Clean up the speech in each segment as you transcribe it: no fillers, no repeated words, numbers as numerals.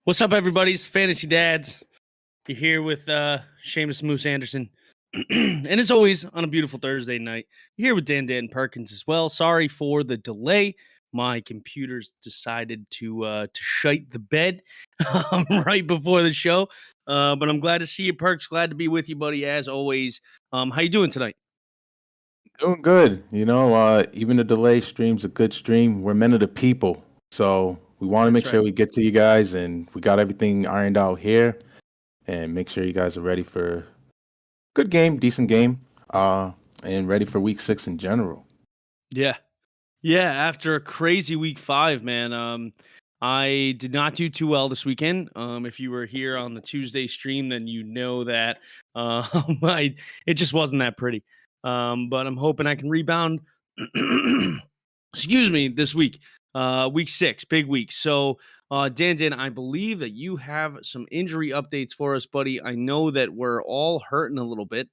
What's up, everybody's Fantasy Dads? You're here with Seamus Moose Anderson. And as always, on a beautiful Thursday night, you're here with Dan Perkins as well. Sorry for the delay. My computer's decided to shite the bed right before the show. But I'm glad to see you, Perks. Glad to be with you, buddy, as always. How you doing tonight? Doing good. Even the delay stream's a good stream. We're men of the people. So we want to That's make sure right. we get to you guys and we got everything ironed out here and make sure you guys are ready for good game, decent game, and ready for week 6 in general. Yeah. Yeah, after a crazy week 5, man. I did not do too well this weekend. If you were here on the Tuesday stream, then you know that it just wasn't that pretty. But I'm hoping I can rebound. Excuse me, this week, week 6, big week. So, Dan, I believe that you have some injury updates for us, buddy. I know that we're all hurting a little bit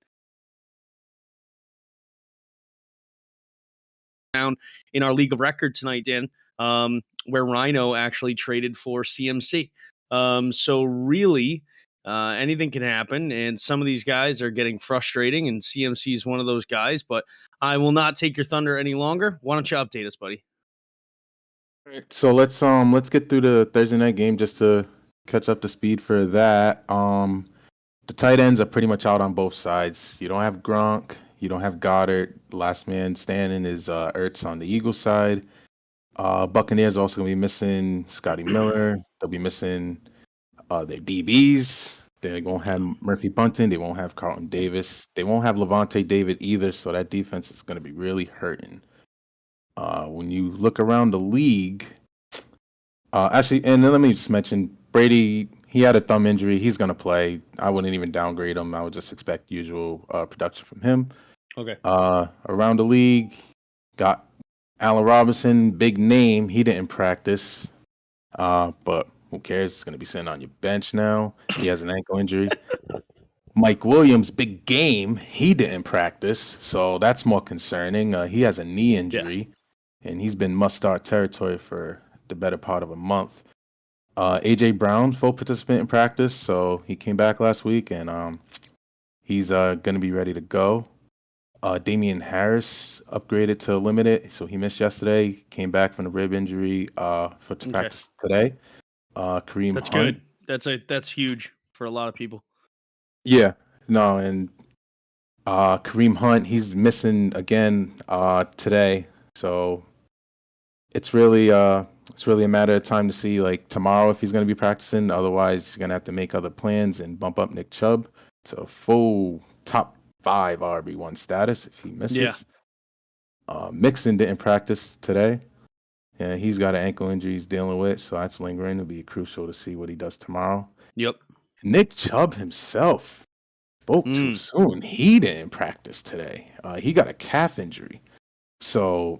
down in our league of record tonight, Dan, where Rhino actually traded for CMC. So really, anything can happen, and some of these guys are getting frustrating, and CMC is one of those guys. But I will not take your thunder any longer. Why don't you update us, buddy? So let's get through the Thursday night game just to catch up to speed for that. The tight ends are pretty much out on both sides. You don't have Gronk, you don't have Goddard. Last man standing is Ertz on the Eagles side. Buccaneers also gonna be missing Scotty Miller. They'll be missing their DBs. They won't have Murphy Bunting. They won't have Carlton Davis. They won't have Levante David either. So that defense is gonna be really hurting. When you look around the league, actually, and then let me just mention Brady. He had a thumb injury. He's gonna play. I wouldn't even downgrade him. I would just expect usual production from him. Okay. Around the league, got Allen Robinson, big name. He didn't practice, but who cares? He's gonna be sitting on your bench now. He has an ankle injury. Mike Williams, big game. He didn't practice, so that's more concerning. He has a knee injury, and he's been must-start territory for the better part of a month. AJ Brown, full participant in practice, so he came back last week, and he's going to be ready to go. Damien Harris upgraded to limited, so he missed yesterday. Came back from the rib injury to practice today. Kareem That's Hunt. good. That's huge for a lot of people. Yeah, no, and Kareem Hunt, he's missing again today, so it's really a matter of time to see like tomorrow if he's going to be practicing. Otherwise, he's going to have to make other plans and bump up Nick Chubb to full top 5 RB1 status if he misses. Yeah. Mixon didn't practice today. Yeah, he's got an ankle injury he's dealing with, so that's lingering. It'll be crucial to see what he does tomorrow. Yep. Nick Chubb himself spoke too soon. He didn't practice today. He got a calf injury. So,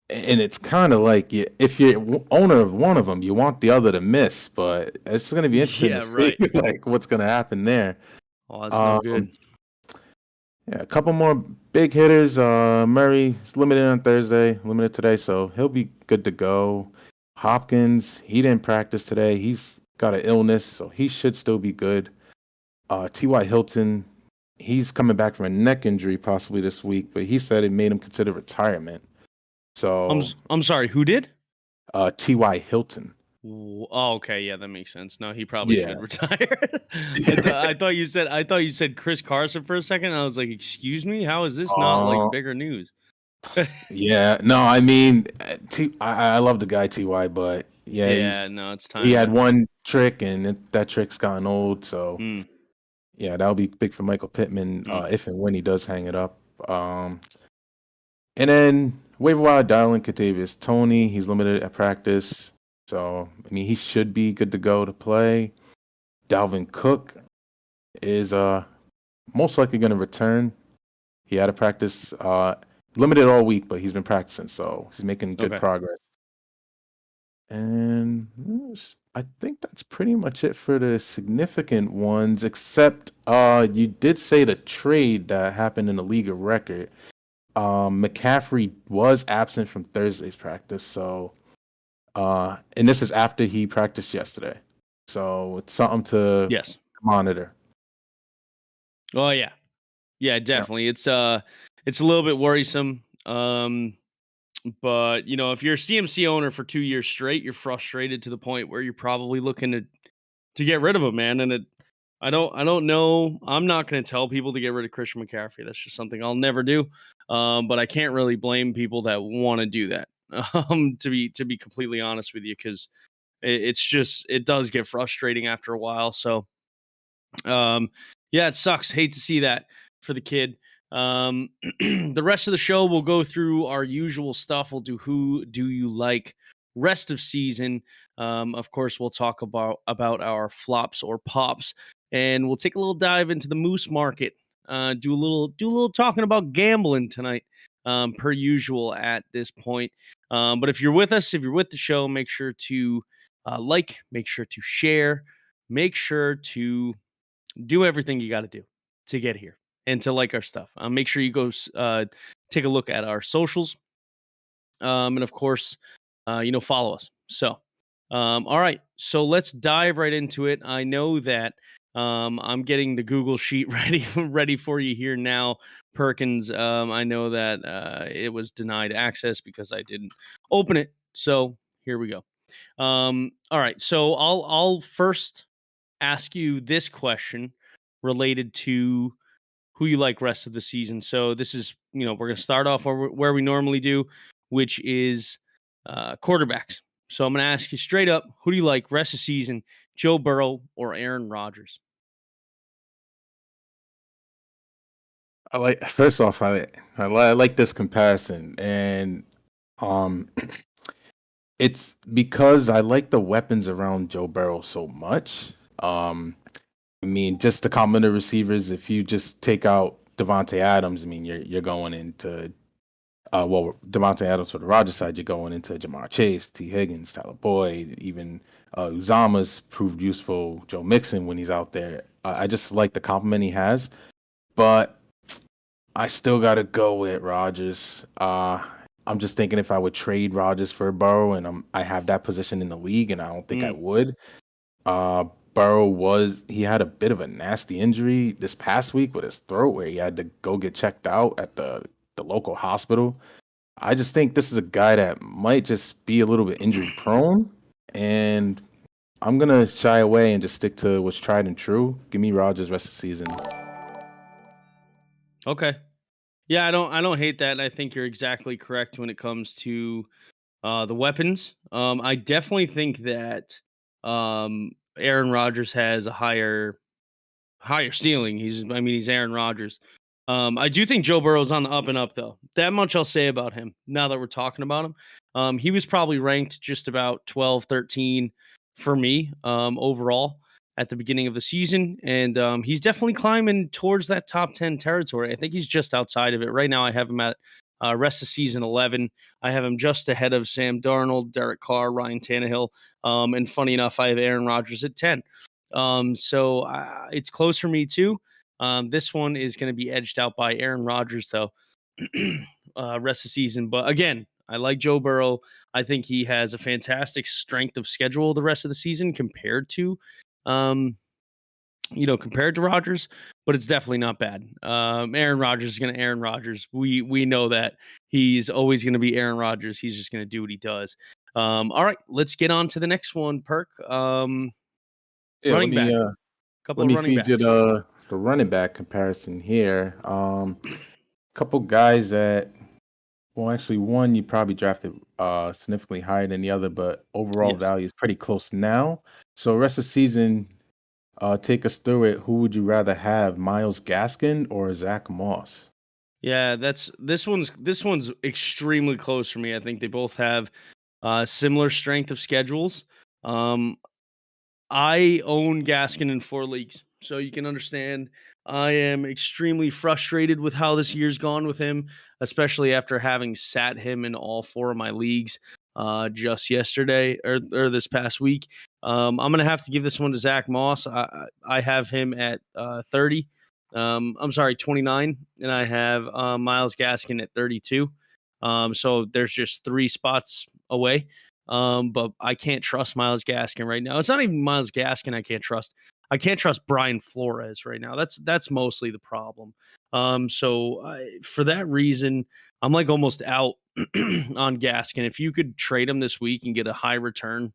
and it's kind of like if you're owner of one of them, you want the other to miss, but it's going to be interesting to see like what's going to happen there. Oh, that's no good. Yeah, a couple more big hitters. Murray is limited on Thursday, limited today, so he'll be good to go. Hopkins, he didn't practice today. He's got an illness, so he should still be good. T.Y. Hilton, he's coming back from a neck injury possibly this week, but he said it made him consider retirement. So I'm sorry, who did? T.Y. Hilton. Oh, okay, yeah, that makes sense. No, he probably should retire. I thought you said Chris Carson for a second. I was like, excuse me, how is this not like bigger news? Yeah, no, I mean, I love the guy T.Y., but no, it's time. He had one trick, and that trick's gotten old. So yeah, that'll be big for Michael Pittman if and when he does hang it up. And then waiver wire Darlin Katavius Toney, he's limited at practice. So, I mean, he should be good to go to play. Dalvin Cook is most likely going to return. He had a practice limited all week, but he's been practicing, so he's making good progress. And I think that's pretty much it for the significant ones, except you did say the trade that happened in the league of record. McCaffrey was absent from Thursday's practice, so and this is after he practiced yesterday. So it's something to Yes. monitor. Oh yeah. Yeah, Yeah. definitely. It's a little bit worrisome. But if you're a CMC owner for 2 years straight, you're frustrated to the point where you're probably looking to get rid of him, man. And I don't know. I'm not going to tell people to get rid of Christian McCaffrey. That's just something I'll never do. But I can't really blame people that want to do that. To be completely honest with you, because it does get frustrating after a while. So yeah, it sucks. Hate to see that for the kid. The rest of the show, we'll go through our usual stuff. We'll do who do you like rest of season. Of course, we'll talk about our flops or pops, and we'll take a little dive into the moose market. Do a little talking about gambling tonight, per usual at this point. But if you're with us, if you're with the show, make sure to make sure to share, make sure to do everything you got to do to get here and to like our stuff. Make sure you go take a look at our socials, and of course, follow us. So, all right, so let's dive right into it. I know that I'm getting the Google sheet ready for you here now, Perkins. I know that it was denied access because I didn't open it. So here we go. All right, so I'll first ask you this question related to who you like rest of the season. So this is, we're going to start off where we normally do, which is quarterbacks. So I'm going to ask you straight up, who do you like rest of season, Joe Burrow or Aaron Rodgers? First off, I like this comparison, and um, it's because I like the weapons around Joe Burrow so much. I mean, just the common of receivers. If you just take out Devonte Adams, I mean, you're going into Devonte Adams for the Rodgers side. You're going into Jamar Chase, T. Higgins, Tyler Boyd, even Uzama's proved useful. Joe Mixon when he's out there. I just like the compliment he has, but I still got to go with Rodgers. I'm just thinking if I would trade Rodgers for Burrow, and I have that position in the league, and I don't think I would. Uh, he had a bit of a nasty injury this past week with his throat, where he had to go get checked out at the local hospital. I just think this is a guy that might just be a little bit injury prone, and I'm gonna shy away and just stick to what's tried and true. Give me Rodgers rest of the season. Okay. Yeah, I don't hate that. And I think you're exactly correct when it comes to the weapons. I definitely think that Aaron Rodgers has a higher ceiling. He's Aaron Rodgers. I do think Joe Burrow's on the up and up, though. That much I'll say about him now that we're talking about him. He was probably ranked just about 12, 13 for me overall at the beginning of the season. And he's definitely climbing towards that top 10 territory. I think he's just outside of it. Right now, I have him at rest of season 11. I have him just ahead of Sam Darnold, Derek Carr, Ryan Tannehill. And funny enough, I have Aaron Rodgers at 10. So it's close for me too. This one is going to be edged out by Aaron Rodgers, though, rest of the season. But again, I like Joe Burrow. I think he has a fantastic strength of schedule the rest of the season um, compared to Rodgers, but it's definitely not bad. Aaron Rodgers is going to Aaron Rodgers. We know that he's always going to be Aaron Rodgers. He's just going to do what he does. All right, let's get on to the next one, Perk. Yeah, Running back. Couple let of me running feed you backs. the running back comparison here. Couple guys that, well, actually, one you probably drafted significantly higher than the other, but overall Yes. value is pretty close now. So rest of the season, take us through it. Who would you rather have, Miles Gaskin or Zach Moss? Yeah, this one's extremely close for me. I think they both have similar strength of schedules. Um, I own Gaskin in 4 leagues, so you can understand I am extremely frustrated with how this year's gone with him, especially after having sat him in all 4 of my leagues just yesterday or this past week. I'm gonna have to give this one to Zach Moss. I have him at 30. I'm sorry, 29, and I have Miles Gaskin at 32. So there's just 3 spots away. But I can't trust Myles Gaskin right now. It's not even Myles Gaskin I can't trust. I can't trust Brian Flores right now. That's mostly the problem. For that reason, I'm like almost out on Gaskin. If you could trade him this week and get a high return,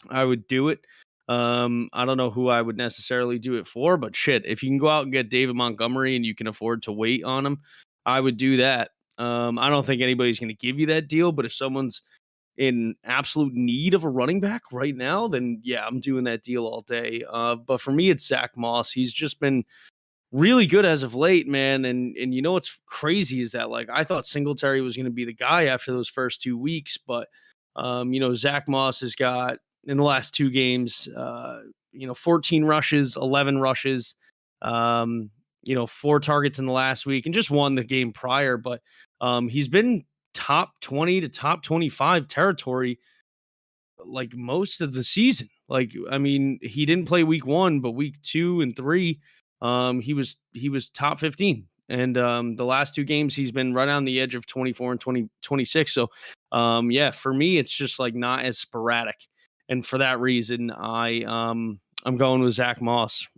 I would do it. I don't know who I would necessarily do it for, but shit, if you can go out and get David Montgomery and you can afford to wait on him, I would do that. I don't think anybody's going to give you that deal, but if someone's in absolute need of a running back right now, then yeah, I'm doing that deal all day. But for me, it's Zach Moss. He's just been really good as of late, man. And you know what's crazy is that like I thought Singletary was going to be the guy after those first 2 weeks, but Zach Moss has got in the last 2 games, 14 rushes, 11 rushes, 4 targets in the last week, and just won the game prior. But he's been top 20 to top 25 territory like most of the season. Like, I mean, he didn't play week 1, but week 2 and 3, he was top 15. And the last 2 games, he's been right on the edge of 24 and 26. So, for me, it's just like not as sporadic. And for that reason, I'm going with Zach Moss.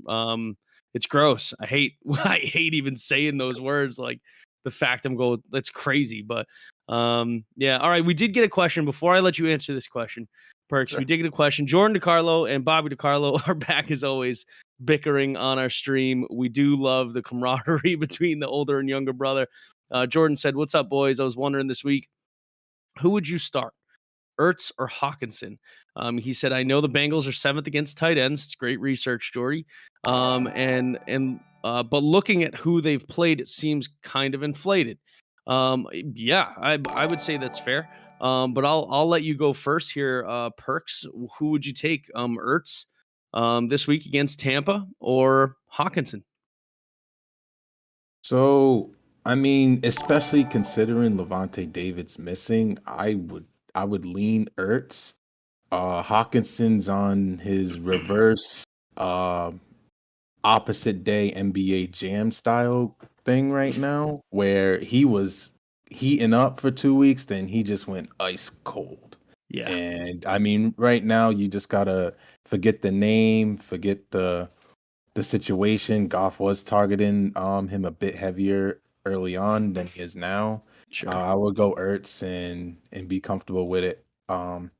It's gross. I hate even saying those words. Like the fact I'm going, that's crazy. But All right. We did get a question before I let you answer this question. Perks, Sure. we did get a question. Jordan DiCarlo and Bobby DiCarlo are back as always, bickering on our stream. We do love the camaraderie between the older and younger brother. Jordan said, "What's up, boys? I was wondering this week, who would you start, Ertz or Hawkinson?" He said, "I know the Bengals are 7th against tight ends. It's great research, Jory. But looking at who they've played, it seems kind of inflated." I would say that's fair. But I'll let you go first here. Perks, who would you take? Ertz this week against Tampa or Hawkinson? So, I mean, especially considering Levante David's missing, I would lean Ertz. Hawkinson's on his reverse uh opposite day NBA Jam style thing right now, where he was heating up for 2 weeks, then he just went ice cold. Yeah, And I mean, right now you just gotta forget the name, forget the situation. Goff was targeting him a bit heavier early on than he is now. sure. I would go Ertz and be comfortable with it. Ertz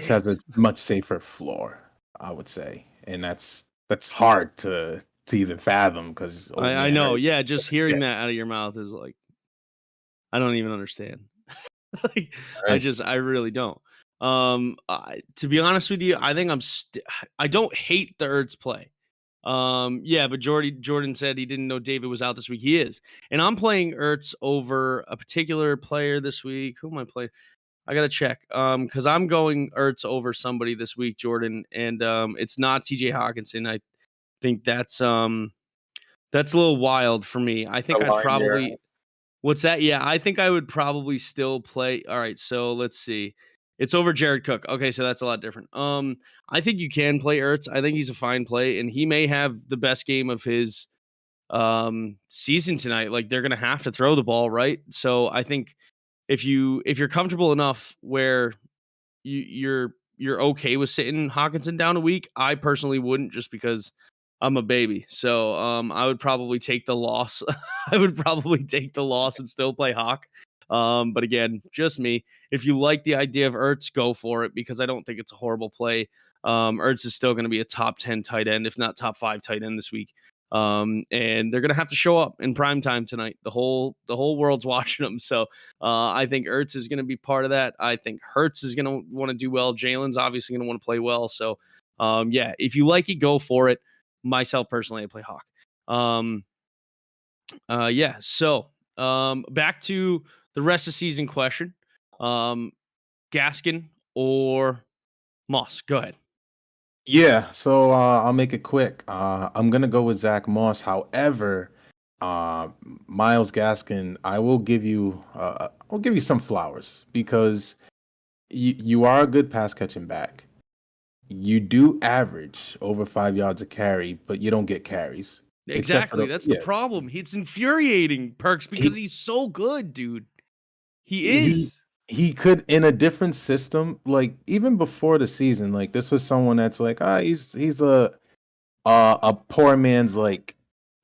has a Shit. much safer floor, I would say, and that's hard to even fathom because old I man know. Ertz. Yeah, just Yeah, hearing that out of your mouth is like I don't even understand. Like, right. I really don't. To be honest with you, I think I don't hate the Ertz play. But Jordan said he didn't know David was out this week. He is, and I'm playing Ertz over a particular player this week. Who am I playing? I gotta check. Because I'm going Ertz over somebody this week, Jordan, and it's not T.J. Hawkinson. I think that's a little wild for me. I The think I'd line there. probably What's that? Yeah, I think I would probably still play. All right, so let's see. It's over Jared Cook. Okay, so that's a lot different. I think you can play Ertz. I think he's a fine play, and he may have the best game of his season tonight. Like they're gonna have to throw the ball, right? So I think if you're comfortable enough where you're okay with sitting Hawkinson down a week, I personally wouldn't just because I'm a baby. So I would probably take the loss. I would probably take the loss and still play Hawk. But again, just me. If you like the idea of Ertz, go for it because I don't think it's a horrible play. Ertz is still going to be a top 10 tight end, if not top 5 tight end this week. And they're going to have to show up in prime time tonight. The whole world's watching them. So I think Ertz is going to be part of that. I think Hurts is going to want to do well. Jalen's obviously going to want to play well. So if you like it, go for it. Myself personally, I play Hawk. Back to the rest of season question. Gaskin or Moss? Go ahead. Yeah, so I'll make it quick. I'm gonna go with Zach Moss. However, uh, Miles Gaskin, I'll give you some flowers because you are a good pass catching back. You do average over 5 yards a carry, but you don't get carries. Except for Exactly. the That's the yeah, problem. It's infuriating, Perks, because he he's so good, dude. He he is. he could in a different system, like even before the season, like this was someone that's like, he's a poor man's like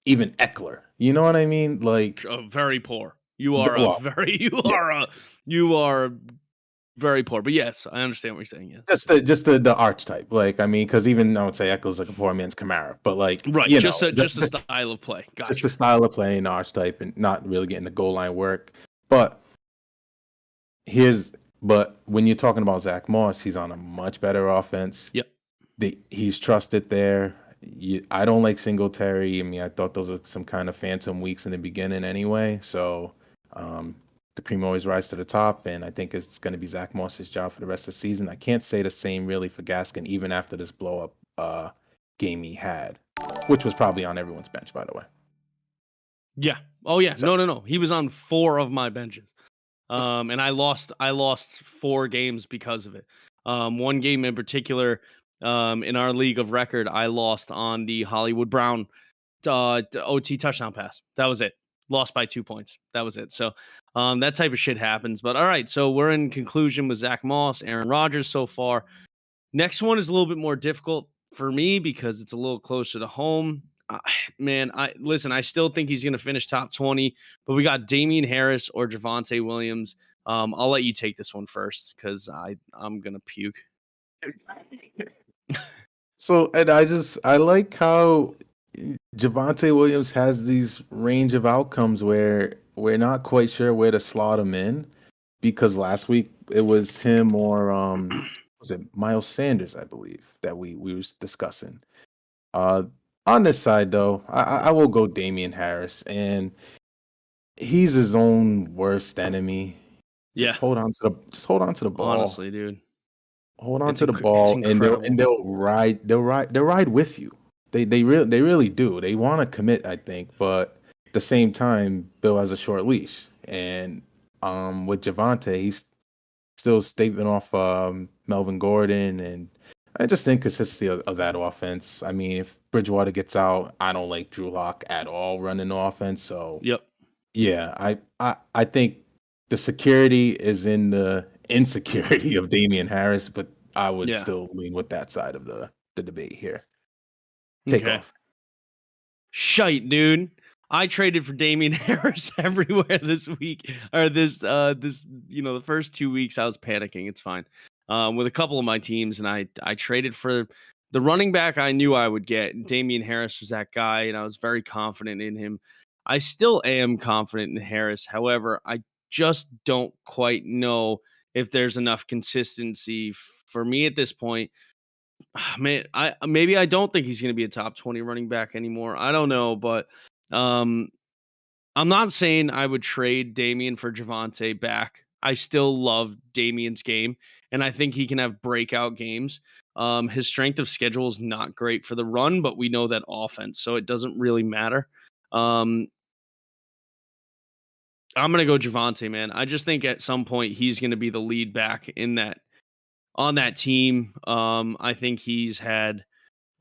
even Eckler. You know what I mean? Like, Very poor. You are a well, very yeah, you are very poor. But yes, I understand what you're saying. Yes. just the archetype. Like, I mean, because even I would say Eckler's like a poor man's Kamara, but like, Right. Just a style of play. just the Gotcha. style of playing, the archetype, and not really getting the goal line work. But here's but when you're talking about Zach Moss, he's on a much better offense. Yep. He's trusted there. I don't like Singletary. I mean, I thought those were some kind of phantom weeks in the beginning anyway. So the cream always rises to the top, and I think it's going to be Zach Moss's job for the rest of the season. I can't say the same really for Gaskin, even after this blow up game he had, which was probably on everyone's bench, by the way. Yeah. Oh yeah. So No. He was on 4 of my benches. And I lost 4 games because of it. One game in particular, in our league of record, I lost on the Hollywood Brown OT touchdown pass. That was it. Lost by 2 points. That was it. So that type of shit happens. But all right, so we're in conclusion with Zach Moss, Aaron Rodgers so far. Next one is a little bit more difficult for me because it's a little closer to home. Man, I still think he's going to finish top 20, but we got Damien Harris or Javonte Williams. I'll let you take this one first because I'm going to puke. So, and I like how Javonte Williams has these range of outcomes where we're not quite sure where to slot him in, because last week it was him or was it Miles Sanders, I believe, that we was discussing. Uh, on this side though, I will go Damian Harris, and he's his own worst enemy. Yeah, Just hold on to the ball. honestly, dude, Hold on it's to the it's ball, and incredible. they'll ride with you. They really do. They want to commit, I think, but at the same time, Bill has a short leash, and with Javonte, he's still staving off Melvin Gordon, and I just think consistency of that offense. I mean, if Bridgewater gets out, I don't like Drew Lock at all running the offense. So Yep. yeah, I think the security is in the insecurity of Damian Harris, but I would Yeah. still lean with that side of the debate here. Take Okay. off. Shite, dude. I traded for Damien Harris everywhere this week or this the first 2 weeks I was panicking. It's fine. With a couple of my teams, and I traded for the running back I knew I would get. Damien Harris was that guy, and I was very confident in him. I still am confident in Harris. However, I just don't quite know if there's enough consistency for me at this point. Man, I don't think he's going to be a top 20 running back anymore. I don't know, but um I'm not saying I would trade Damien for Javonte back. I still love Damien's game, and I think he can have breakout games. His strength of schedule is not great for the run, but we know that offense, so it doesn't really matter. Um, I'm gonna go Javonte, man. I just think at some point he's gonna be the lead back in that on that team. I think he's had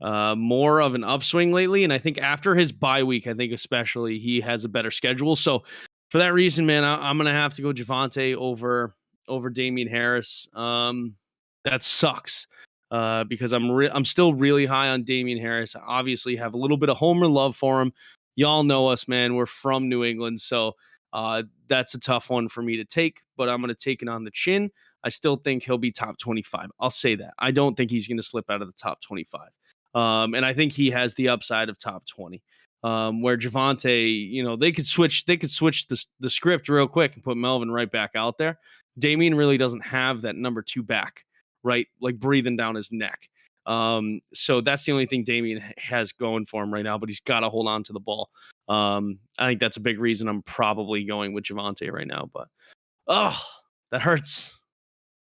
more of an upswing lately. And I think after his bye week, I think especially he has a better schedule. So for that reason, man, I'm gonna have to go Javonte over Damian Harris. That sucks. Because I'm still really high on Damian Harris. I obviously have a little bit of homer love for him. Y'all know us, man. We're from New England, so that's a tough one for me to take. But I'm gonna take it on the chin. I still think he'll be top 25. I'll say that. I don't think he's going to slip out of the top 25. And I think he has the upside of top 20. Where Javonte, they could switch the script real quick and put Melvin right back out there. Damien really doesn't have that number 2 back, right? Like breathing down his neck. So that's the only thing Damien has going for him right now, but he's got to hold on to the ball. I think that's a big reason I'm probably going with Javonte right now, but that hurts.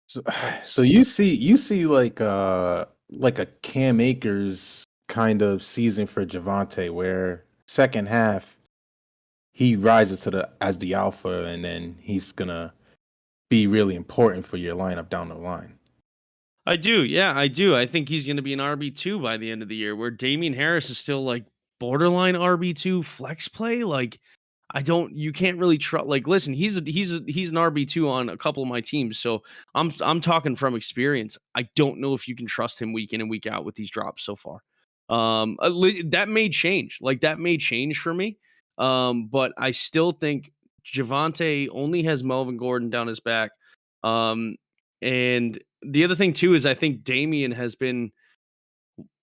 So, Hurts. so you see like a Cam Akers kind of season for Javonte, where second half he rises to the alpha, and then he's gonna be really important for your lineup down the line. I do. Yeah, I do. I think he's going to be an RB2 by the end of the year, where Damien Harris is still like borderline RB2 flex play. Like, You can't really trust. Like, listen, he's an RB2 on a couple of my teams, so I'm talking from experience. I don't know if you can trust him week in and week out with these drops so far. That may change. Like, that may change for me. But I still think Javonte only has Melvin Gordon down his back. And the other thing too is I think Damien has been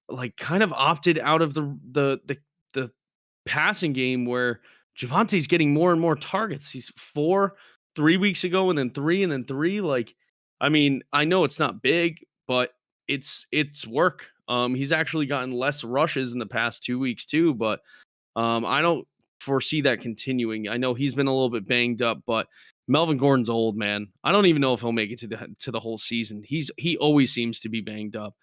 like kind of opted out of the passing game where Javonte's getting more and more targets. He's 4 3 weeks ago and then 3 and then 3. Like, I mean, I know it's not big, but it's work. He's actually gotten less rushes in the past 2 weeks too, but I don't foresee that continuing. I know he's been a little bit banged up, but Melvin Gordon's old, man. I don't even know if he'll make it to the whole season. He always seems to be banged up.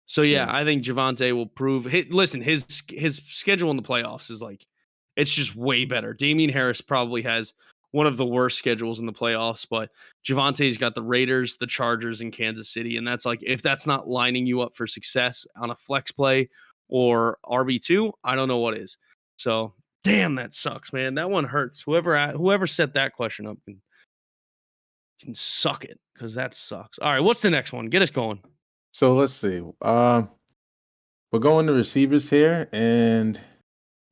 So yeah, Yeah. I think Javonte will prove. Listen, his schedule in the playoffs is like, it's just way better. Damien Harris probably has one of the worst schedules in the playoffs, but Javonte's got the Raiders, the Chargers, and Kansas City, and that's like, if that's not lining you up for success on a flex play or RB2, I don't know what is. So damn, that sucks, man. That one hurts. Whoever set that question up can suck it, because that sucks. All right, what's the next one? Get us going. So let's see. We're going to receivers here, and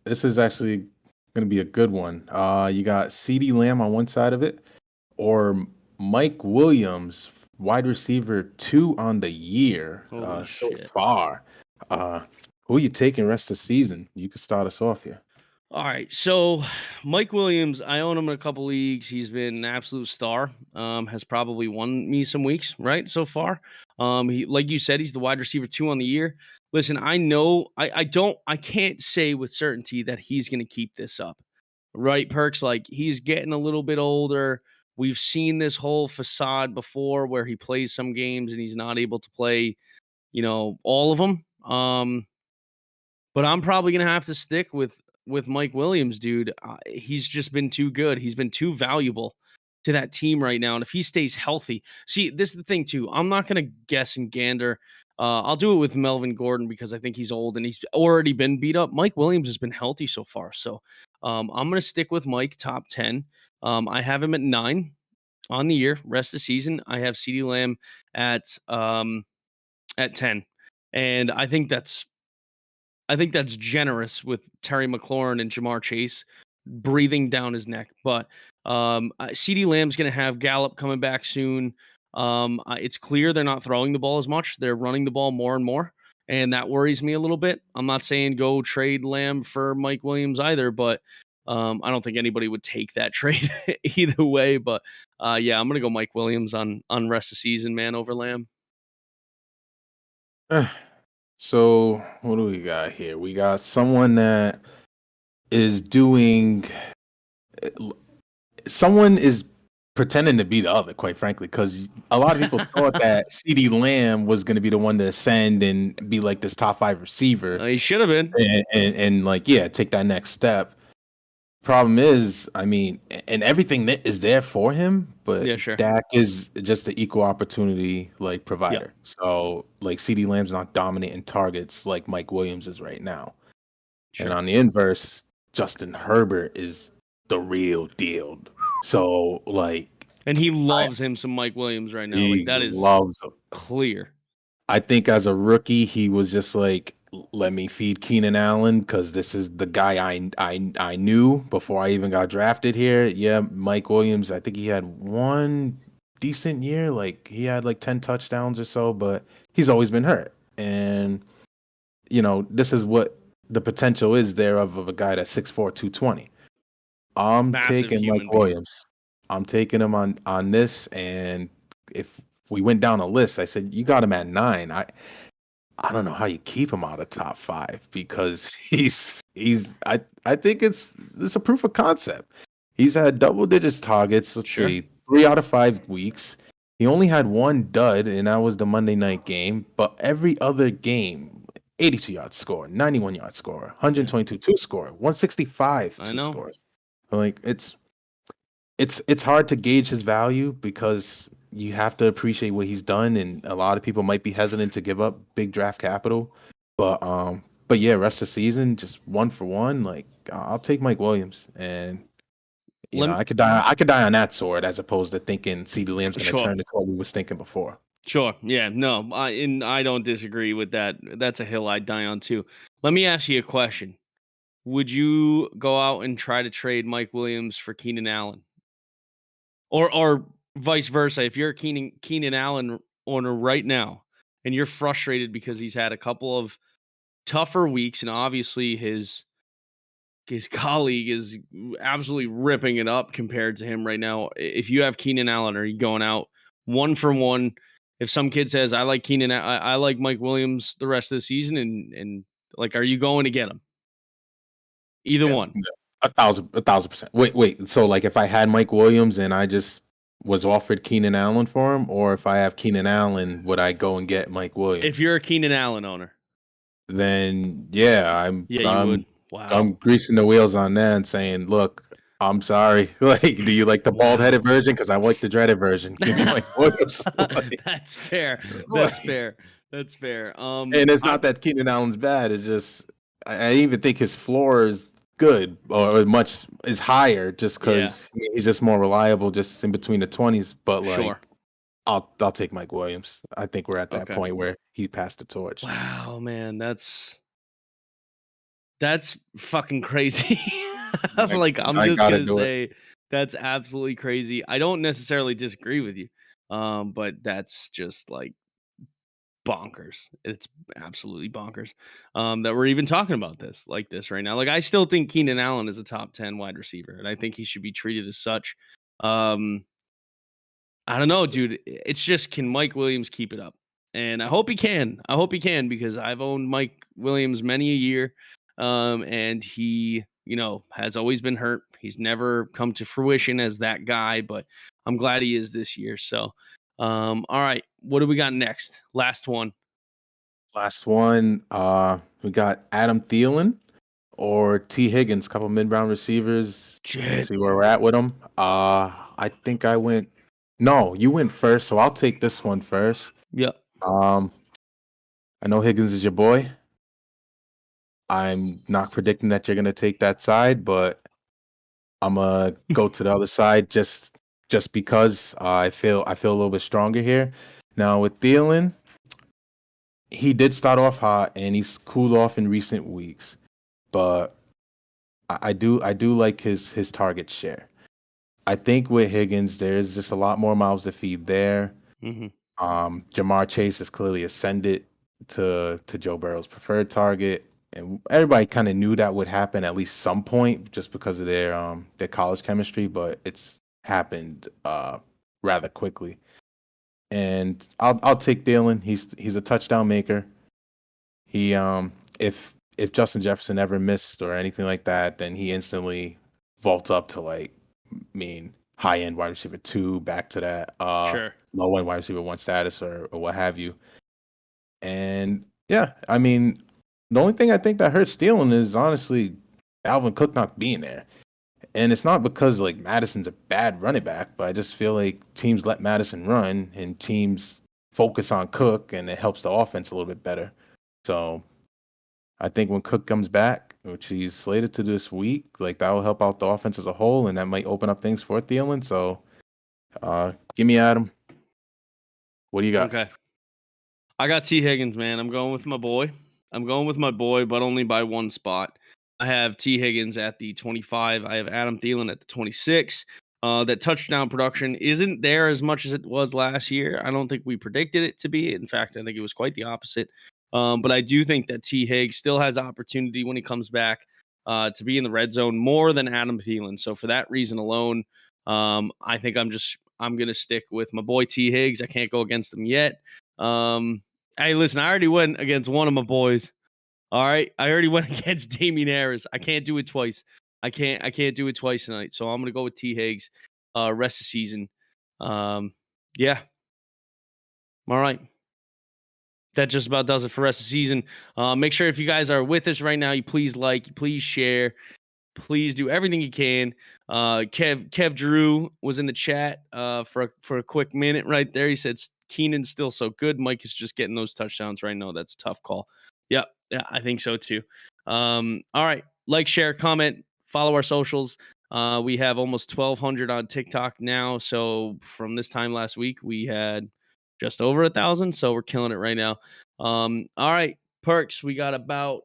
this is actually going to be a good one. You got CeeDee Lamb on one side of it, or Mike Williams, wide receiver 2 on the year so Shit. far. Who are you taking rest of the season? You could start us off here. All right, so Mike Williams, I own him in a couple leagues. He's been an absolute star. Has probably won me some weeks, right, so far. He, like you said, he's the wide receiver 2 on the year. Listen, I know I can't say with certainty that he's going to keep this up, right? Perks, like, he's getting a little bit older. We've seen this whole facade before where he plays some games and he's not able to play, all of them. But I'm probably gonna have to stick with Mike Williams, dude. He's just been too good. He's been too valuable to that team right now. And if he stays healthy, see, this is the thing too. I'm not gonna guess and gander. I'll do it with Melvin Gordon because I think he's old and he's already been beat up. Mike Williams has been healthy so far, so I'm gonna stick with Mike top 10. I have him at 9 on the year, rest of the season. I have CeeDee Lamb at 10, and I think that's generous with Terry McLaurin and Jamar Chase breathing down his neck. But CeeDee Lamb's going to have Gallup coming back soon. It's clear they're not throwing the ball as much. They're running the ball more and more, and that worries me a little bit. I'm not saying go trade Lamb for Mike Williams either, but I don't think anybody would take that trade either way. But yeah, I'm going to go Mike Williams on rest of season, man, over Lamb. So what do we got here? We got someone that is doing. Someone is pretending to be the other, quite frankly, because a lot of people thought that CeeDee Lamb was going to be the one to ascend and be like this top 5 receiver. He should have been, and like, yeah, take that next step. Problem is, I mean, and everything that is there for him, but Yeah, sure. Dak is just the equal opportunity like provider. So like CeeDee Lamb's not dominating targets like Mike Williams is right now. Sure. And on the inverse, Justin Herbert is the real deal. So like, And he loves him some Mike Williams right now. Like, that is loves him. clear. I think as a rookie, he was just like, let me feed Keenan Allen because this is the guy I knew before I even got drafted here. Yeah, Mike Williams, I think he had one decent year. Like, he had like 10 touchdowns or so, but he's always been hurt. And, this is what the potential is there of a guy that's 6'4", 220. I'm Massive taking human Mike being. Williams. I'm taking him on this. And if we went down a list, I said, you got him at 9. I don't know how you keep him out of top 5 because I think it's a proof of concept. He's had double digits targets. Let's see, 3 out of 5 weeks. He only had one dud, and that was the Monday night game. But every other game, 82 yards score, 91 yards score, 122 2 score, 165 2 scores. Like, it's hard to gauge his value because you have to appreciate what he's done, and a lot of people might be hesitant to give up big draft capital. But But yeah, rest of the season, just 1 for 1. Like I'll take Mike Williams, and Let me, I could die. I could die on that sword as opposed to thinking CeeDee Lamb's going to sure. turn into what we was thinking before. Sure. Yeah. No. I don't disagree with that. That's a hill I'd die on too. Let me ask you a question. Would you go out and try to trade Mike Williams for Keenan Allen, or vice versa? If you're a Keenan Allen owner right now, and you're frustrated because he's had a couple of tougher weeks, and obviously his colleague is absolutely ripping it up compared to him right now. If you have Keenan Allen, are you going out 1 for 1? If some kid says, I like I like Mike Williams the rest of the season, and like, are you going to get him? Either Yeah, one. 1,000%. Wait. So like, if I had Mike Williams and I just was offered Keenan Allen for him, or if I have Keenan Allen, would I go and get Mike If Williams? you're a Keenan Allen owner, Then yeah, yeah, you would. Wow. I'm greasing the wheels on that and saying, look, I'm sorry. Like, do you like the bald Wow. headed version? Because I like the dreaded version. Give me Mike Williams. Like, That's fair. That's like, fair. That's fair. and it's I not that Keenan Allen's bad. It's just I even think his floor is good or much is higher just yeah, because he's just more reliable, just in between the 20s. But sure. like, I'll take Mike Williams. I think we're at that Okay. point where he passed the torch. Wow, man, that's fucking crazy. I, I'm I just gotta gonna do it. say that's absolutely crazy. I don't necessarily disagree with you, but that's just like bonkers. It's absolutely bonkers. That we're even talking about this like this right now. Like, I still think Keenan Allen is a top 10 wide receiver, and I think he should be treated as such. Um, I don't know, dude. It's just, can Mike Williams keep it up? And I hope he can. I hope he can, because I've owned Mike Williams many a year. And he, has always been hurt. He's never come to fruition as that guy, but I'm glad he is this year. So, all right. What do we got next? Last one. Last one, we got Adam Thielen or T. Higgins, couple mid-round receivers. Shit. See where we're at with them. I think I went. No, you went first, so I'll take this one first. Yep. Um, I know Higgins is your boy. I'm not predicting that you're gonna take that side, but I'm gonna go to the other side just because I feel a little bit stronger here. Now with Thielen, he did start off hot and he's cooled off in recent weeks, but I do like his target share. I think with Higgins, there's just a lot more mouths to feed there. Mm-hmm. Jamar Chase has clearly ascended to Joe Burrow's preferred target, and everybody kind of knew that would happen at least some point just because of their college chemistry, but it's happened rather quickly. And I'll take Thielen. He's a touchdown maker. He if Justin Jefferson ever missed or anything like that, then he instantly vaults up to like high end wide receiver 2, back to that Sure. low end wide receiver 1 status or what have you. And yeah, I mean, the only thing I think that hurts Thielen is honestly Alvin Cook not being there. And it's not because like Madison's a bad running back, but I just feel like teams let Madison run and teams focus on Cook, and it helps the offense a little bit better. So I think when Cook comes back, which he's slated to this week, like that will help out the offense as a whole, and that might open up things for Thielen. So give me Adam. What do you got? Okay. I got T. Higgins, man. I'm going with my boy. But only by one spot. I have T. Higgins at the 25. I have Adam Thielen at the 26. That touchdown production isn't there as much as it was last year. I don't think we predicted it to be. In fact, I think it was quite the opposite. But I do think that T. Higgs still has opportunity when he comes back to be in the red zone more than Adam Thielen. So for that reason alone, I think I'm going to stick with my boy T. Higgs. I can't go against him yet. Hey, listen, I already went against one of my boys. All right. I already went against Damien Harris. I can't do it twice. I can't do it twice tonight. So I'm gonna go with T. Higgs, rest of season. Yeah. All right. That just about does it for rest of season. Make sure, if you guys are with us right now, you please like, you please share, please do everything you can. Kev Drew was in the chat for a quick minute right there. He said Keenan's still so good. Mike is just getting those touchdowns right now. That's a tough call. Yep. Yeah, I think so too. All right. Like, share, comment, follow our socials. We have almost 1,200 on TikTok now. So from this time last week, we had just over 1,000. So we're killing it right now. All right, Perks. We got about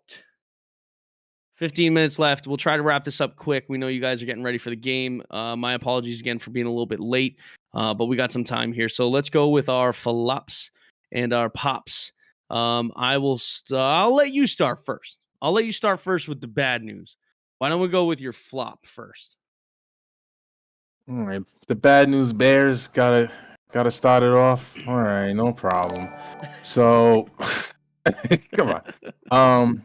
15 minutes left. We'll try to wrap this up quick. We know you guys are getting ready for the game. My apologies again for being a little bit late, but we got some time here. So let's go with our flops and our pops. I'll let you start first. I'll let you start first with the bad news. Why don't we go with your flop first? All right, the bad news bears gotta start it off. All right, no problem. So, come on.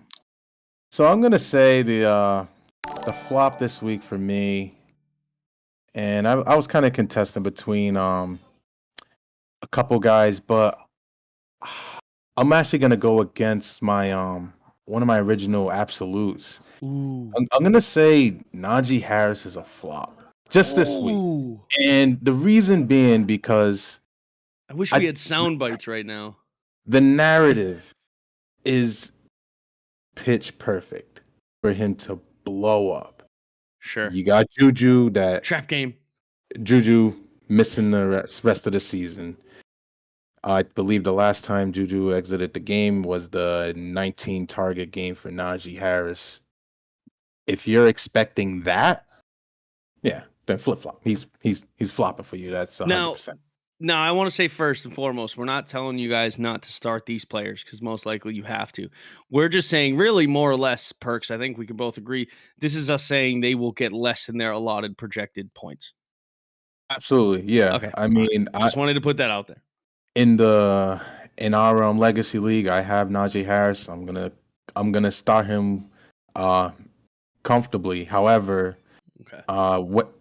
So I'm gonna say the flop this week for me, and I was kind of contesting between a couple guys, but I'm actually gonna go against my one of my original absolutes. Ooh. I'm gonna say Najee Harris is a flop just this week, Ooh. and the reason being because I wish we had sound bites right now. the narrative is pitch perfect for him to blow up. Sure. You got Juju Trap game. Juju missing the rest of the season. I believe the last time Juju exited the game was the 19 target game for Najee Harris. If you're expecting that, yeah, then flip flop. He's flopping for you. That's 100%. Now, I want to say first and foremost, we're not telling you guys not to start these players because most likely you have to. We're just saying, really, more or less, Perks. I think we can both agree. This is us saying they will get less than their allotted projected points. Absolutely, yeah. Okay. I mean, I just wanted to put that out there. in our legacy league, I have Najee Harris. I'm gonna start him comfortably. However, Okay.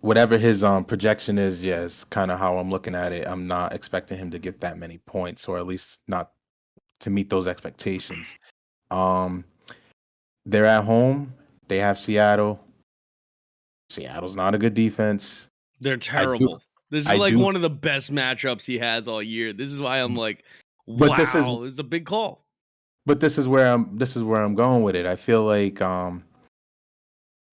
Whatever his projection is, yeah, it's kind of how I'm looking at it. I'm not expecting him to get that many points, or at least not to meet those expectations. They're at home. They have Seattle. Seattle's not a good defense. They're terrible. This is like one of the best matchups he has all year. This is why I'm like, wow, this is a big call. But this is where I'm going with it. I feel like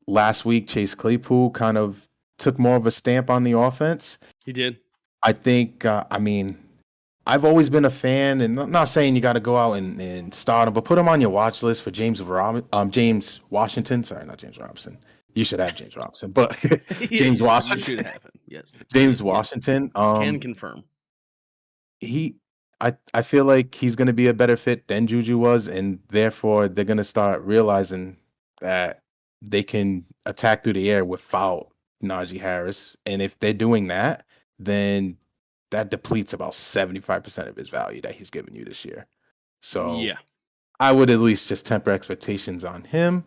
last week Chase Claypool kind of took more of a stamp on the offense. He did. I think I mean, I've always been a fan, and I'm not saying you got to go out and start him, but put him on your watch list for James Washington. Sorry, not James Robinson. You should have James Robinson, but James Washington. Should have him. Yes. James Washington. Can confirm. I feel like he's going to be a better fit than Juju was, and therefore they're going to start realizing that they can attack through the air without Najee Harris. And if they're doing that, then that depletes about 75% of his value that he's given you this year. So yeah, I would at least just temper expectations on him.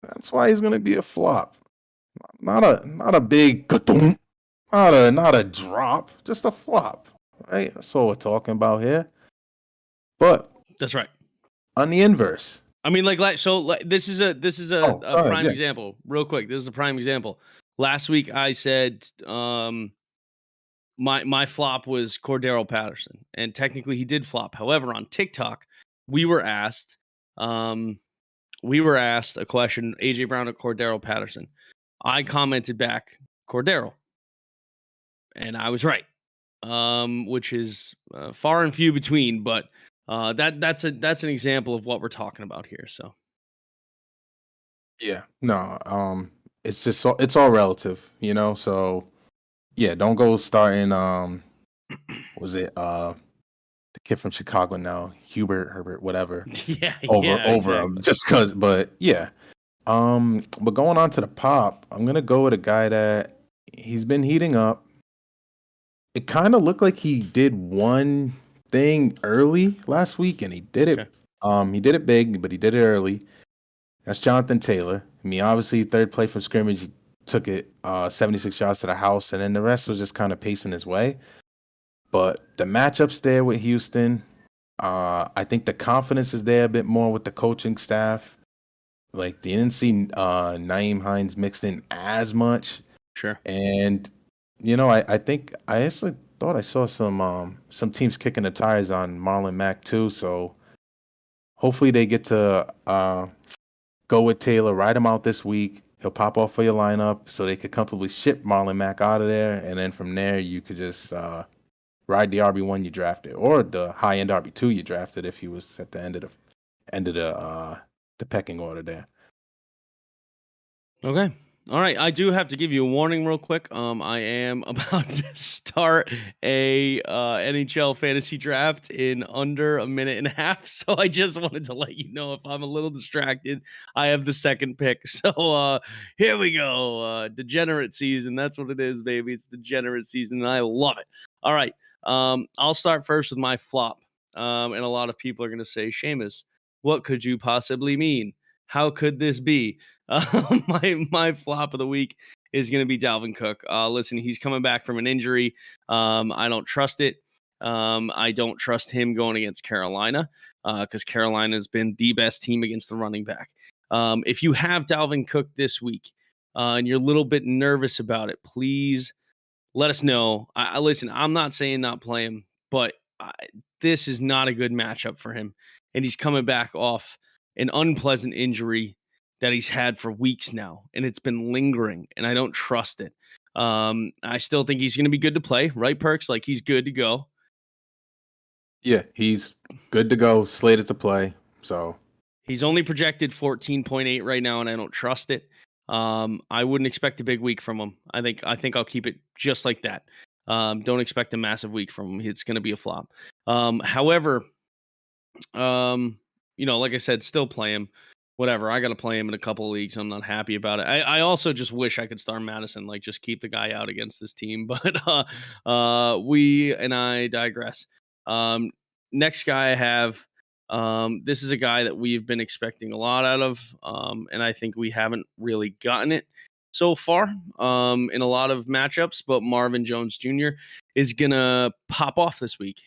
That's why he's going to be a flop. Not a big, not a drop, just a flop. Right? That's what we're talking about here. But that's right. On the inverse, I mean, this is a prime example. Real quick, this is a prime example. Last week I said my flop was Cordero Patterson, and technically he did flop. However, on TikTok, we were asked a question: AJ Brown or Cordero Patterson. I commented back Cordero, and I was right. Which is far and few between, but that's an example of what we're talking about here. So, yeah, no, it's just it's all relative, you know. So, yeah, don't go starting. Was it the kid from Chicago now, Herbert, whatever? over him just because. But yeah, but going on to the pop, I'm gonna go with a guy that he's been heating up. It kind of looked like he did one thing early last week, and he did it. Okay. He did it big, but he did it early. That's Jonathan Taylor. I mean, obviously, third play from scrimmage, he took it 76 yards to the house, and then the rest was just kind of pacing his way. But the matchups there with Houston, I think the confidence is there a bit more with the coaching staff. Like, they didn't see Nyheim Hines mixed in as much. Sure. And you know, I think I actually thought I saw some teams kicking the tires on Marlon Mack too. So hopefully they get to go with Taylor, ride him out this week. He'll pop off for your lineup so they could comfortably ship Marlon Mack out of there. And then from there, you could just ride the RB1 you drafted or the high end RB2 you drafted if he was at the end of the pecking order there. Okay. All right. I do have to give you a warning real quick. I am about to start a NHL fantasy draft in under a minute and a half. So I just wanted to let you know if I'm a little distracted, I have the second pick. So here we go. Degenerate season. That's what it is, baby. It's degenerate season, and I love it. All right. I'll start first with my flop. And a lot of people are going to say, Seamus, what could you possibly mean? How could this be? My flop of the week is going to be Dalvin Cook. Listen, he's coming back from an injury. I don't trust it. I don't trust him going against Carolina because Carolina has been the best team against the running back. If you have Dalvin Cook this week and you're a little bit nervous about it, please let us know. I listen, I'm not saying not play him, but this is not a good matchup for him. And he's coming back off an unpleasant injury that he's had for weeks now, and it's been lingering, and I don't trust it. I still think he's going to be good to play, right, Perks? Like, he's good to go. Yeah, he's good to go, slated to play. So he's only projected 14.8 right now, and I don't trust it. I wouldn't expect a big week from him. I think I'll keep it just like that. Don't expect a massive week from him. It's going to be a flop. However, like I said, still play him. Whatever. I got to play him in a couple of leagues. I'm not happy about it. I also just wish I could start Madison, like just keep the guy out against this team. But I digress. Next guy I have, this is a guy that we've been expecting a lot out of, and I think we haven't really gotten it so far in a lot of matchups. But Marvin Jones Jr. is gonna pop off this week.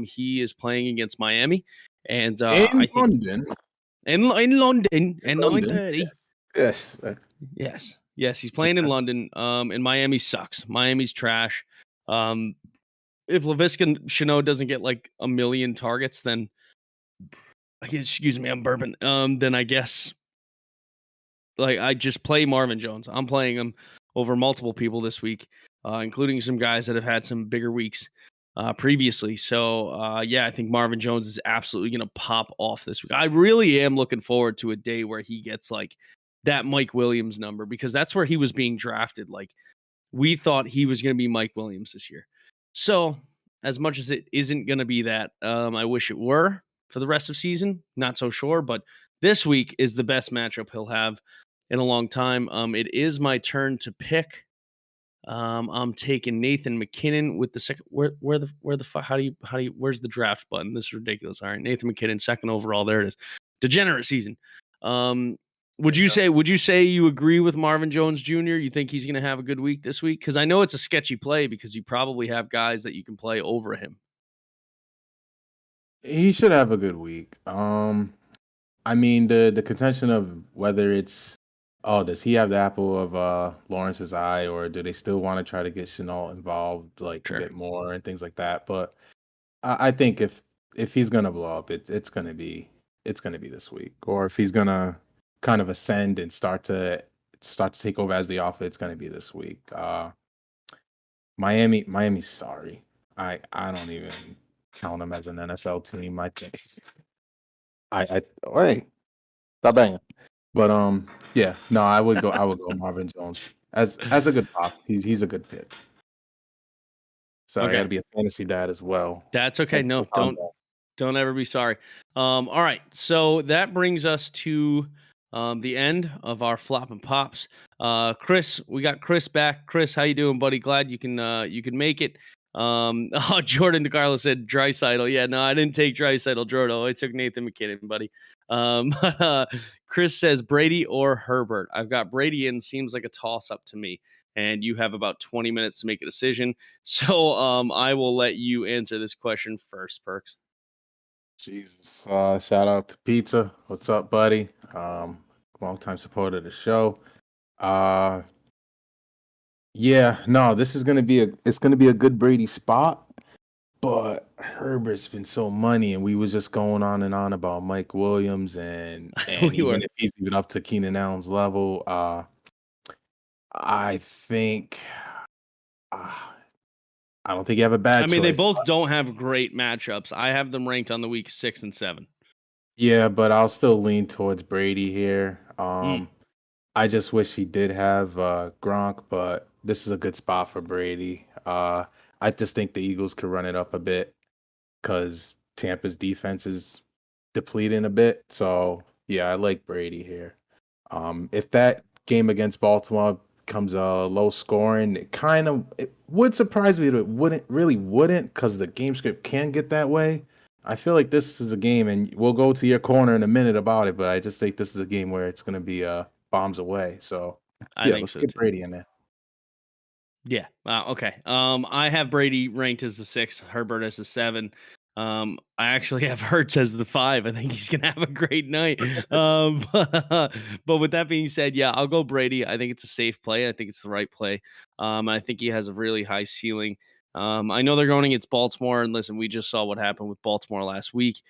He is playing against Miami, and I think London. In London at 9:30. Yes. He's playing in London. And Miami sucks. Miami's trash. If Laviska Shenault doesn't get like a million targets, then excuse me, I'm burping. Then I guess like I just play Marvin Jones. I'm playing him over multiple people this week, including some guys that have had some bigger weeks previously. So, I think Marvin Jones is absolutely going to pop off this week. I really am looking forward to a day where he gets like that Mike Williams number because that's where he was being drafted. Like we thought he was going to be Mike Williams this year. So as much as it isn't going to be that, I wish it were for the rest of season. Not so sure, but this week is the best matchup he'll have in a long time. It is my turn to pick. I'm taking Nathan McKinnon with the second. Where's the draft button? This is ridiculous. All right, Nathan McKinnon, second overall. There it is. Degenerate season. Would you say you agree with Marvin Jones Jr.? You think he's going to have a good week this week? Because I know it's a sketchy play because you probably have guys that you can play over him. He should have a good week. I mean the contention of whether it's does he have the apple of Lawrence's eye, or do they still want to try to get Shenault involved a bit more and things like that? But I think if he's gonna blow up, it's gonna be this week. Or if he's gonna kind of ascend and start to take over as the alpha, it's gonna be this week. Miami's sorry. I don't even count them as an NFL team. I think wait, stop banging. But I would go Marvin Jones as a good pop. He's a good pick. So I got to be a fantasy dad as well. That's okay. No, don't ever be sorry. All right, so that brings us to the end of our flop and pops. Chris, we got Chris back. Chris, how you doing, buddy? Glad you can make it. Jordan DeCarlo said Draisaitl. Yeah, no, I didn't take Draisaitl, Jordan. I took Nathan McKinnon, buddy. Chris says Brady or Herbert. I've got Brady in. Seems like a toss-up to me. And you have about 20 minutes to make a decision. So I will let you answer this question first, Perks. Jesus. Shout out to Pizza. What's up, buddy? Long-time supporter of the show. This is gonna be a good Brady spot, but Herbert's been so money, and we was just going on and on about Mike Williams, and We even were. if he's even up to Keenan Allen's level, I think uh, I don't think you have a I bad mean, they choice. both don't have great matchups. I have them ranked on the week 6 and 7. Yeah, but I'll still lean towards Brady here. Mm, I just wish he did have Gronk, but this is a good spot for Brady. I just think the Eagles could run it up a bit because Tampa's defense is depleting a bit. So yeah, I like Brady here. If that game against Baltimore comes low scoring, it would surprise me, but it wouldn't because the game script can get that way. I feel like this is a game, and we'll go to your corner in a minute about it, but I just think this is a game where it's going to be bombs away. So I yeah, think let's so get too. Brady in there. Yeah. Okay. I have Brady ranked as the 6, Herbert as the 7. I actually have Hurts as the 5. I think he's gonna have a great night. But with that being said, yeah, I'll go Brady. I think it's a safe play. I think it's the right play. I think he has a really high ceiling. I know they're going against Baltimore, and listen, we just saw what happened with Baltimore last week.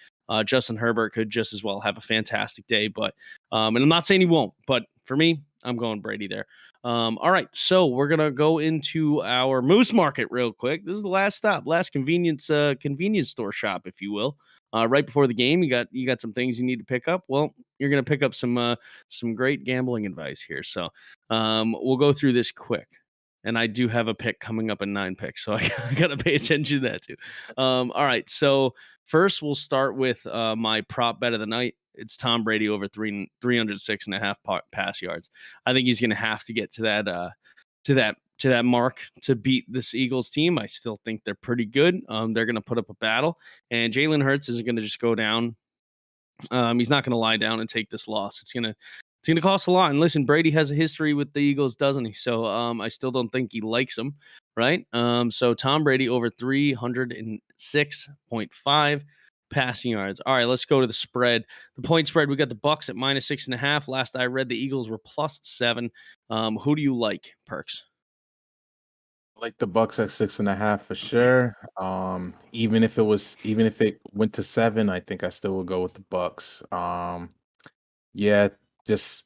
Justin Herbert could just as well have a fantastic day, but and I'm not saying he won't, but for me, I'm going Brady there. All right, so we're gonna go into our Moose Market real quick. This is the last stop, last convenience store shop, if you will. Right before the game, you got some things you need to pick up. Well, you're gonna pick up some great gambling advice here. So we'll go through this quick. And I do have a pick coming up in 9 picks, so I gotta pay attention to that too. All right, so first we'll start with my prop bet of the night. It's Tom Brady over 306.5 pass yards. I think he's going to have to get to that mark to beat this Eagles team. I still think they're pretty good. They're going to put up a battle, and Jalen Hurts isn't going to just go down. He's not going to lie down and take this loss. It's gonna cost a lot. And listen, Brady has a history with the Eagles, doesn't he? So I still don't think he likes them, right? So Tom Brady over 306.5 passing yards. All right, let's go to the spread. The point spread, we got the Bucks at -6.5. Last I read, the Eagles were +7. Who do you like, Perks? Like the Bucks at 6.5 for sure. Even if it went to 7, I think I still would go with the Bucks. Yeah, just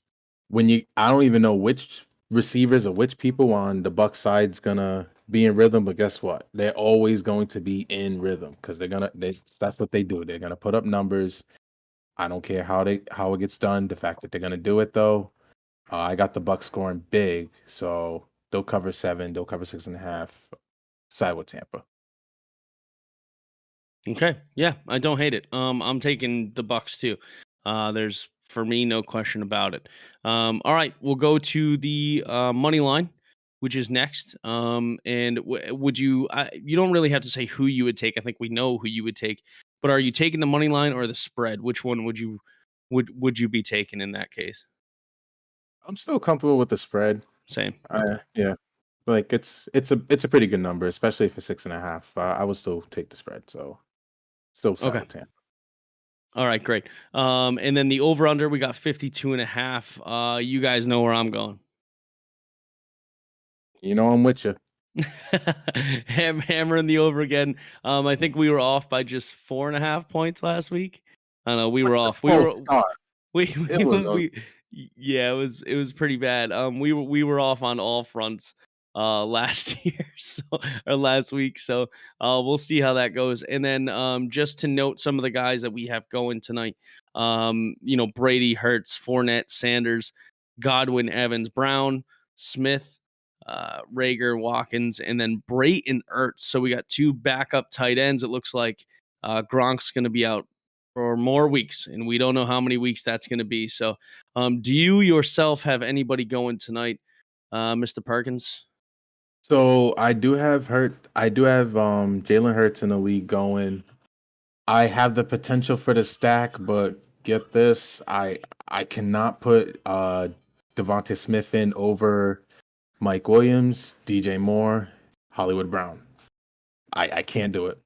I don't even know which receivers or which people on the Buck side's gonna be in rhythm, but guess what? They're always going to be in rhythm because that's what they do. They're gonna put up numbers. I don't care how it gets done. The fact that they're gonna do it though, I got the Bucks scoring big, so they'll cover 7. They'll cover 6.5. Side with Tampa. Okay. Yeah, I don't hate it. I'm taking the Bucks too. There's for me no question about it. All right, we'll go to the money line, which is next. And would you? You don't really have to say who you would take. I think we know who you would take. But are you taking the money line or the spread? Which one would you be taking in that case? I'm still comfortable with the spread. Same. Okay. Yeah, like it's a pretty good number, especially for 6.5. I would still take the spread, so still side Okay. with Tampa. All right. Great. And then the over under we got 52.5. You guys know where I'm going. You know I'm with you. Hammering the over again. I think we were off by just 4.5 points last week. I don't know. We Like were a off. slow start. We It was a yeah, it was pretty bad. We were off on all fronts last year, so or last week. So we'll see how that goes. And then just to note some of the guys that we have going tonight. Brady, Hurts, Fournette, Sanders, Godwin, Evans, Brown, Smith, Rager, Watkins, and then Brait and Ertz. So we got 2 backup tight ends. It looks like Gronk's going to be out for more weeks, and we don't know how many weeks that's going to be. So, do you yourself have anybody going tonight, Mr. Perkins? So I do have Jalen Hurts in the league going. I have the potential for the stack, but get this, I cannot put Devontae Smith in over Mike Williams, DJ Moore, Hollywood Brown. I can't do it.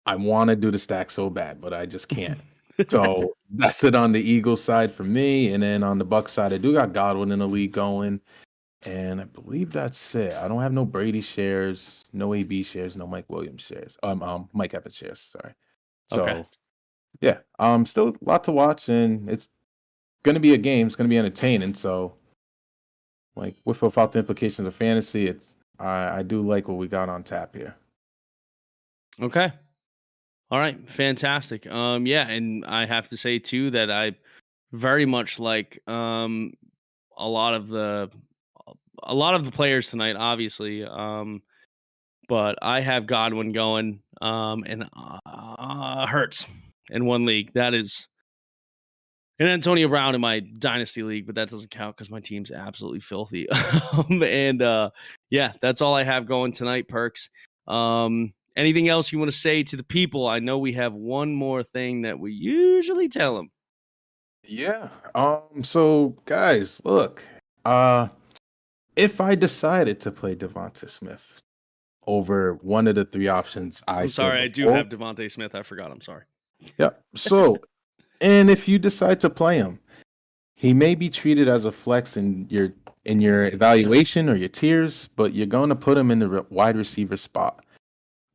I want to do the stack so bad, but I just can't. So that's it on the Eagles side for me, and then on the Bucks side, I do got Godwin in the league going. And I believe that's it. I don't have no Brady shares, no AB shares, no Mike Williams shares. Mike Evans shares. Sorry. Okay. So yeah, still a lot to watch, and it's gonna be a game. It's gonna be entertaining. So like without the implications of fantasy, I do like what we got on tap here. Okay. All right. Fantastic. Yeah, and I have to say too that I very much like a lot of the players tonight, obviously. But I have Godwin going, and Hurts in one league. That is, and Antonio Brown in my dynasty league, but that doesn't count because my team's absolutely filthy. Yeah, that's all I have going tonight, Perks. Anything else you want to say to the people? I know we have one more thing that we usually tell them. Yeah. So guys, look. If I decided to play Devonta Smith over one of the three options I I'm said sorry, I do before, have Javonte Smith. I forgot. I'm sorry. yeah. So, and if you decide to play him, he may be treated as a flex in your evaluation or your tiers, but you're going to put him in the wide receiver spot.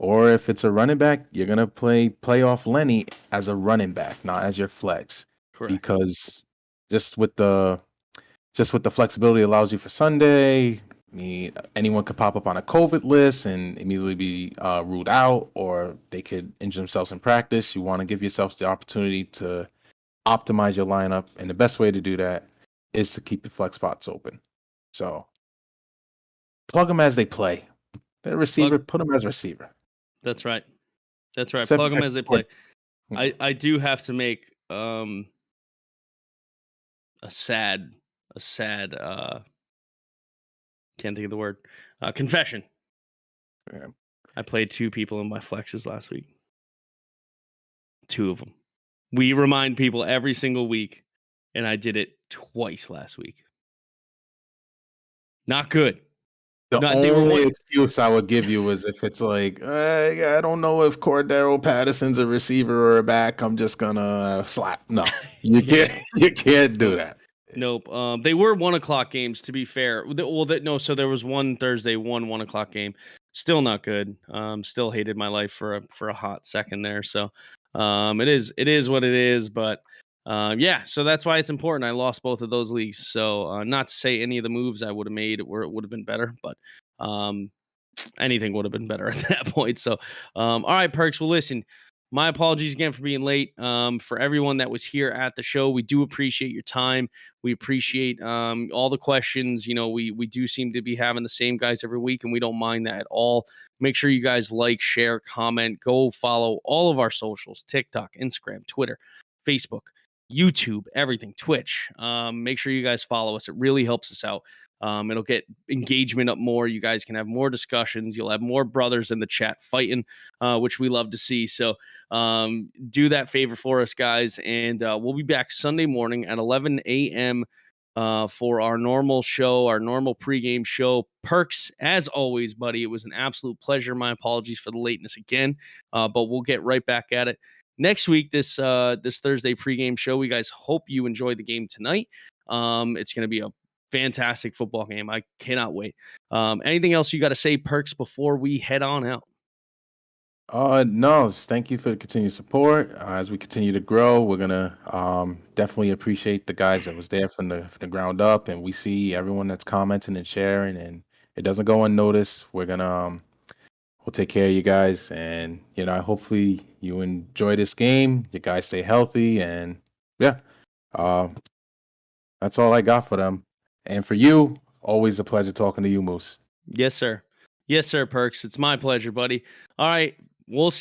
Or if it's a running back, you're going to play off Lenny as a running back, not as your flex. Correct. Because just with the flexibility it allows you for Sunday, anyone could pop up on a COVID list and immediately be ruled out, or they could injure themselves in practice. You want to give yourselves the opportunity to optimize your lineup, and the best way to do that is to keep the flex spots open. So plug them as they play. They're a receiver, put them as a receiver. That's right. That's right. Plug them as they play. I do have to make a sad can't think of the word, confession. Yeah. I played two people in my flexes last week. Two of them. We remind people every single week, and I did it twice last week. Not good. The only excuse I would give you is if it's like, I don't know if Cordero Patterson's a receiver or a back. I'm just gonna slap. No, you can't. You can't do that. Nope. They were 1:00 games, to be fair. So there was one Thursday, 1:00 game. Still not good. Still hated my life for a hot second there. So, it is what it is. But, yeah. So that's why it's important. I lost both of those leagues. So, not to say any of the moves I would have made where it would have been better, but, anything would have been better at that point. So, all right, Perks. Well, listen. My apologies again for being late. For everyone that was here at the show, we do appreciate your time. We appreciate all the questions. You know, we do seem to be having the same guys every week, and we don't mind that at all. Make sure you guys like, share, comment, go follow all of our socials: TikTok, Instagram, Twitter, Facebook, YouTube, everything, Twitch. Make sure you guys follow us. It really helps us out. It'll get engagement up more. You guys can have more discussions. You'll have more brothers in the chat fighting, which we love to see. So do that favor for us, guys. And we'll be back Sunday morning at 11 a.m. For our normal show, our normal pregame show. Perks, as always, buddy, it was an absolute pleasure. My apologies for the lateness again, but we'll get right back at it next week. This Thursday pregame show. We guys hope you enjoy the game tonight. It's going to be a fantastic football game. I cannot wait. Anything else you got to say, Perks, before we head on out? No, thank you for the continued support. As we continue to grow, we're gonna definitely appreciate the guys that was there from the ground up, and we see everyone that's commenting and sharing, and it doesn't go unnoticed. We're gonna we'll take care of you guys, and hopefully you enjoy this game. You guys stay healthy, and yeah, that's all I got for them. And for you, always a pleasure talking to you, Moose. Yes, sir. Yes, sir, Perks. It's my pleasure, buddy. All right. We'll see.